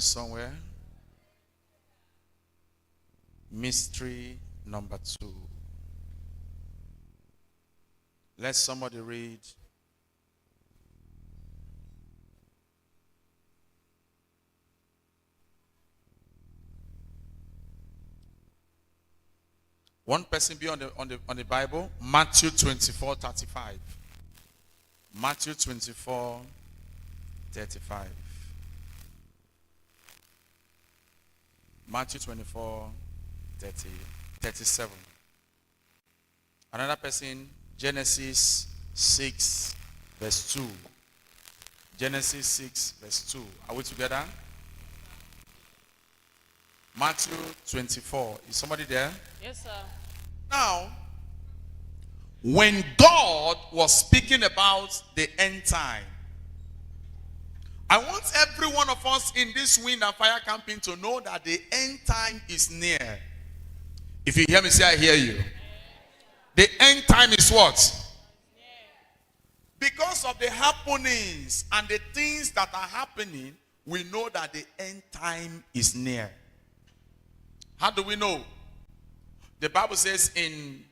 somewhere. Mystery number 2. Let somebody read. One person be on the Bible. Matthew 24:35. Matthew 24:35. Matthew 24:37. Another person, Genesis 6 verse 2. Genesis 6 verse 2. Are we together? Matthew 24. Is somebody there? Yes, sir. Now, when God was speaking about the end time, I want every one of us in this wind and fire camping to know that the end time is near. If you hear me say, I hear you. The end time is what? Because of the happenings and the things that are happening, we know that the end time is near. How do we know? The Bible says in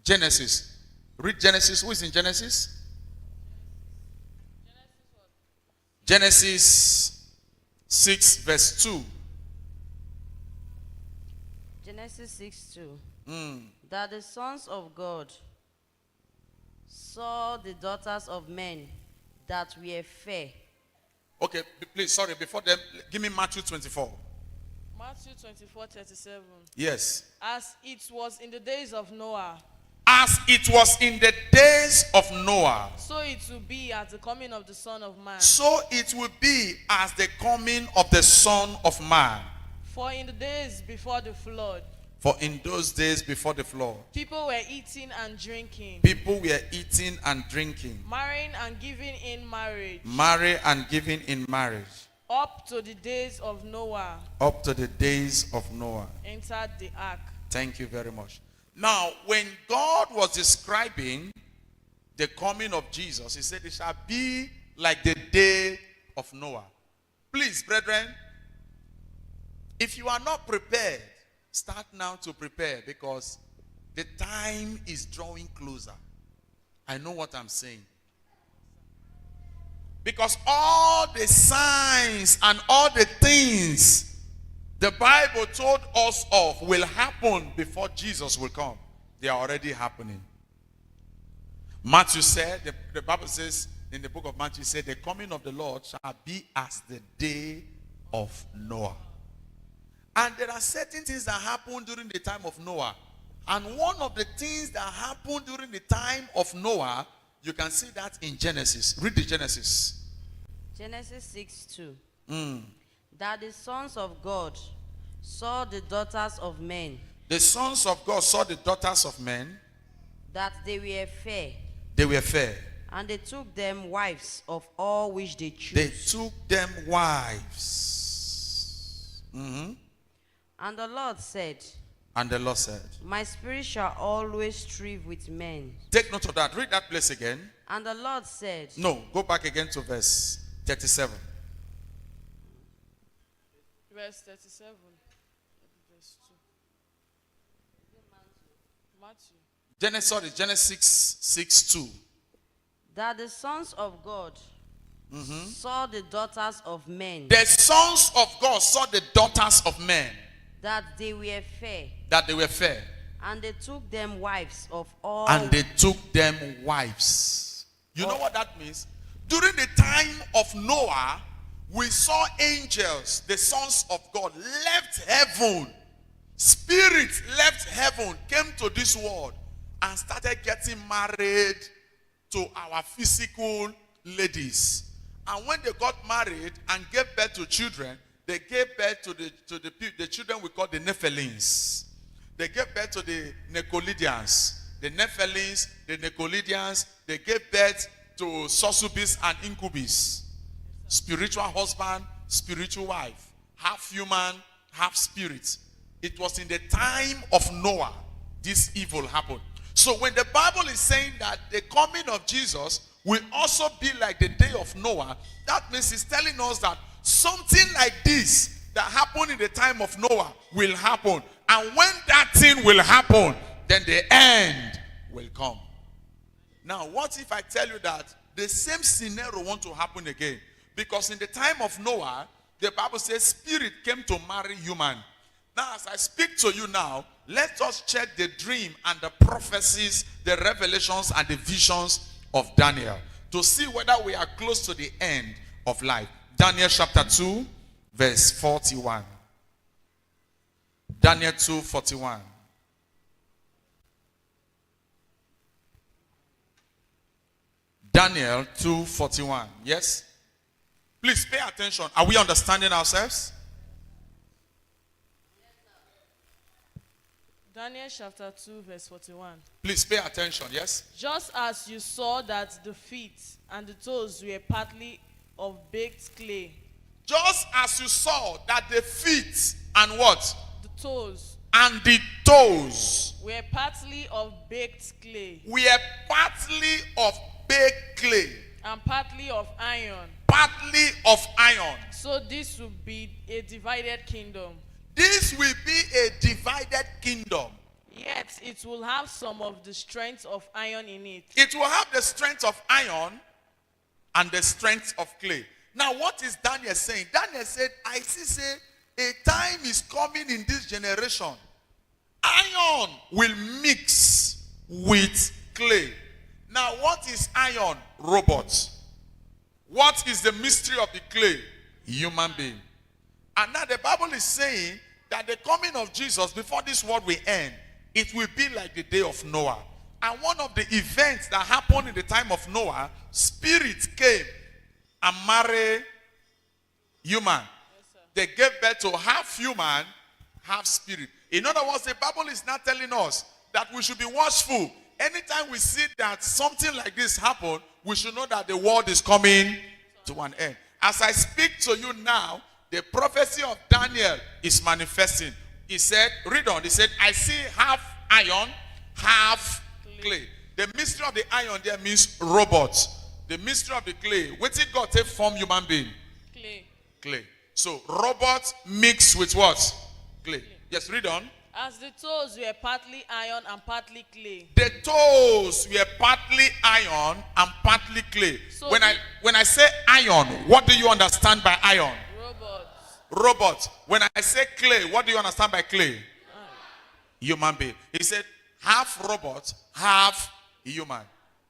Genesis. Read Genesis. Who is in Genesis? Genesis 6 verse 2. Genesis 6:2. That the sons of God saw the daughters of men that were fair. Okay, please, sorry, before them, give me Matthew 24. Matthew 24:37. Yes. As it was in the days of Noah, As it was in the days of Noah, so it will be at the coming of the Son of Man. so it will be as the coming of the Son of Man. For in the days before the flood, For in those days before the flood, people were eating and drinking, people were eating and drinking, marrying and giving in marriage, marry and giving in marriage, up to the days of Noah, up to the days of Noah. entered the ark. Thank you very much. Now, when God was describing the coming of Jesus, he said it shall be like the day of Noah. Please, brethren, if you are not prepared, start now to prepare, because the time is drawing closer. I know what I'm saying. Because all the signs and all the things the Bible told us of will happen before Jesus will come. They are already happening. Matthew said, the Bible says in the book of Matthew, said, the coming of the Lord shall be as the day of Noah. And there are certain things that happened during the time of Noah. And one of the things that happened during the time of Noah, you can see that in Genesis. Read the Genesis. Genesis 6:2. That the sons of God saw the daughters of men, The sons of God saw the daughters of men, that they were fair, they were fair. and they took them wives of all which they chose. They took them wives. And the Lord said, And the Lord said, my spirit shall always strive with men. take note of that. Read that place again. And the Lord said, No, go back again to verse 37. verse 37, verse 2. Matthew. Genesis 6:2. That the sons of God saw the daughters of men, The sons of God saw the daughters of men, that they were fair, that they were fair, and they took them wives of all. and they took them wives. You know what that means? During the time of Noah, we saw angels, the sons of God, left heaven. Spirits left heaven, came to this world, and started getting married to our physical ladies. And when they got married and gave birth to children, they gave birth to the children we call the Nephilims. They gave birth to the Necoledians. The Nephilims, the Necoledians, they gave birth to Susubis and Incubis. Spiritual husband, spiritual wife. Half human, half spirit. It was in the time of Noah this evil happened. So when the Bible is saying that the coming of Jesus will also be like the day of Noah, that means it's telling us that something like this that happened in the time of Noah will happen. And when that thing will happen, then the end will come. Now, what if I tell you that the same scenario want to happen again? Because in the time of Noah, the Bible says spirit came to marry human. Now, as I speak to you now, let us check the dream and the prophecies, the revelations and the visions of Daniel to see whether we are close to the end of life. Daniel chapter 2, verse 41. Daniel 2:41. Daniel 2:41. Yes? Please pay attention. Are we understanding ourselves? Daniel chapter 2 verse 41. Please pay attention. Yes? Just as you saw that the feet and the toes were partly of baked clay. Just as you saw that the feet and what? The toes And the toes were partly of baked clay were partly of baked clay, and partly of iron. partly of iron. So this will be a divided kingdom. This will be a divided kingdom. Yet it will have some of the strength of iron in it. It will have the strength of iron and the strength of clay. Now, what is Daniel saying? Daniel said, I see, say, a time is coming in this generation. Iron will mix with clay. Now, what is iron? Robots. What is the mystery of the clay? Human being. And now the Bible is saying that the coming of Jesus, before this world will end, it will be like the day of Noah. And one of the events that happened in the time of Noah, spirits came and married human. They gave birth to half human, half spirit. In other words, the Bible is not telling us that we should be watchful. Anytime we see that something like this happen, we should know that the world is coming to an end. As I speak to you now, the prophecy of Daniel is manifesting. He said, read on, he said, I see half iron, half clay. The mystery of the iron there means robots. The mystery of the clay, what did God take form human being? Clay. Clay. So robots mixed with what? Clay. Yes, read on. As the toes were partly iron and partly clay. The toes were partly iron and partly clay. So when I say iron, what do you understand by iron? Robots. Robot. When I say clay, what do you understand by clay? Human being. He said half robot, half human.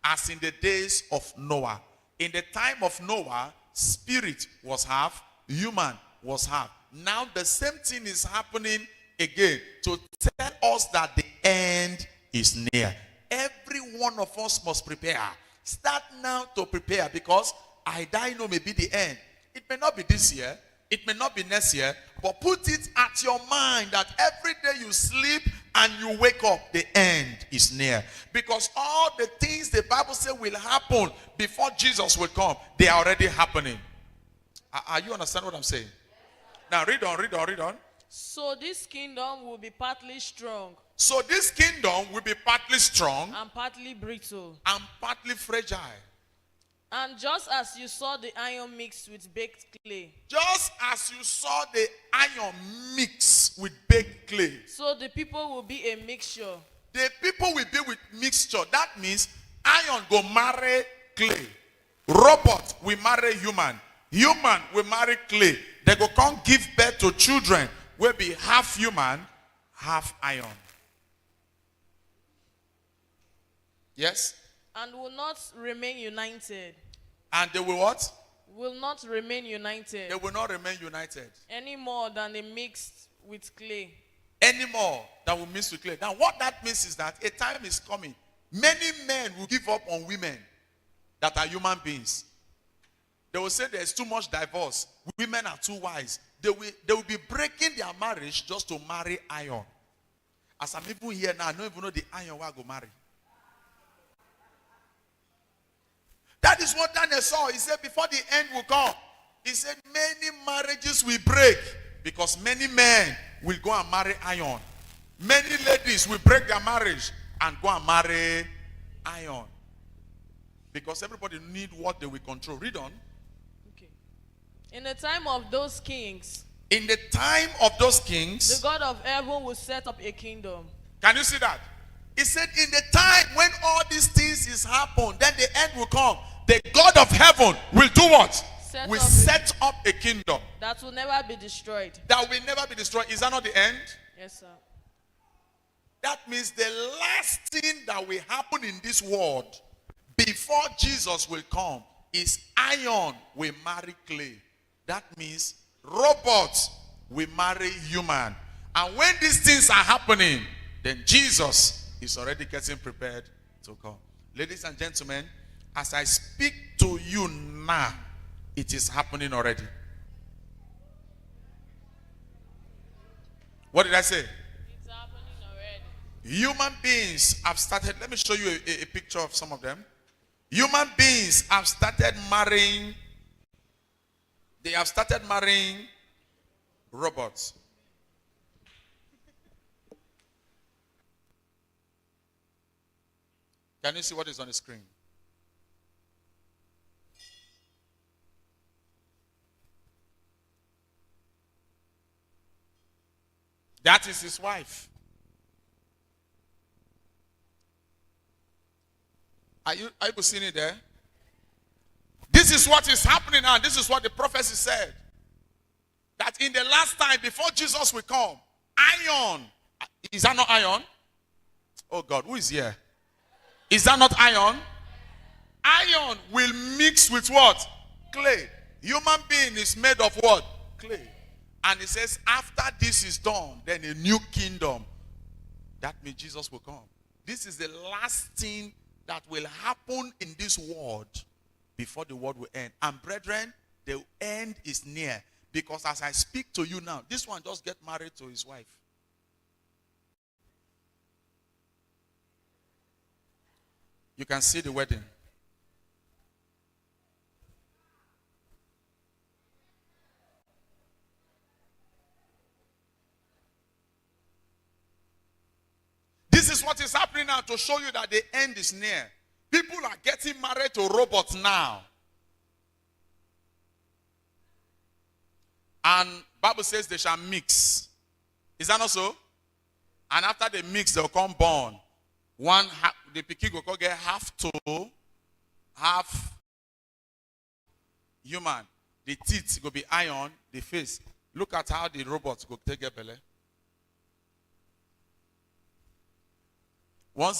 As in the days of Noah. In the time of Noah, spirit was half, human was half. Now the same thing is happening again to tell us that the end is near. Every one of us must prepare. Start now to prepare, because Acc.No may be the end. It may not be this year, it may not be next year, but put it at your mind that every day you sleep and you wake up, the end is near. Because all the things the Bible says will happen before Jesus will come, they are already happening. Are you understand what I'm saying? Now read on, read on, read on. So this kingdom will be partly strong So this kingdom will be partly strong and partly brittle. and partly fragile. And just as you saw the iron mixed with baked clay, Just as you saw the iron mix with baked clay, so the people will be a mixture. the people will be with mixture. That means iron go marry clay. Robot will marry human. Human will marry clay. They go come give birth to children will be half human, half iron. Yes? And will not remain united. And they will what? Will not remain united They will not remain united any more than they mixed with clay. anymore that will mix with clay. Now what that means is that a time is coming. Many men will give up on women that are human beings. They will say there's too much divorce. Women are too wise. They will be breaking their marriage just to marry iron. As I'm even here now, I don't even know the iron where I go marry. That is what Daniel saw. He said before the end will come, he said many marriages will break because many men will go and marry iron. Many ladies will break their marriage and go and marry iron. Because everybody need what they will control. Read on. Okay. In the time of those kings, In the time of those the kings, God of heaven will set up a kingdom. can you see that? He said, in the time when all these things is happen, then the end will come. The God of heaven will do what? Set up a kingdom That will never be destroyed. that will never be destroyed. Is that not the end? Yes, sir. That means the last thing that will happen in this world before Jesus will come is iron will marry clay. That means robots will marry human. And when these things are happening, then Jesus is already getting prepared to come. Ladies and gentlemen, as I speak to you now, it is happening already. What did I say? It's happening already. Human beings have started, let me show you a picture of some of them. Human beings have started marrying, they have started marrying robots. Can you see what is on the screen? That is his wife. Are you seeing it there? This is what is happening now. This is what the prophecy said. That in the last time, before Jesus will come, iron. Is that not iron? Oh God, who is here? Is that not iron? Iron will mix with what? Clay. Human being is made of what? Clay. And it says, after this is done, then a new kingdom. That means Jesus will come. This is the last thing that will happen in this world before the world will end. And brethren, the end is near. Because as I speak to you now, this one just get married to his wife. You can see the wedding. This is what is happening now to show you that the end is near. People are getting married to robots now. And Bible says they shall mix. Is that not so? And after they mix, they'll come born. The pikin will get half toe, half human. The teeth will be iron, the face. Look at how the robots go take a belly. Once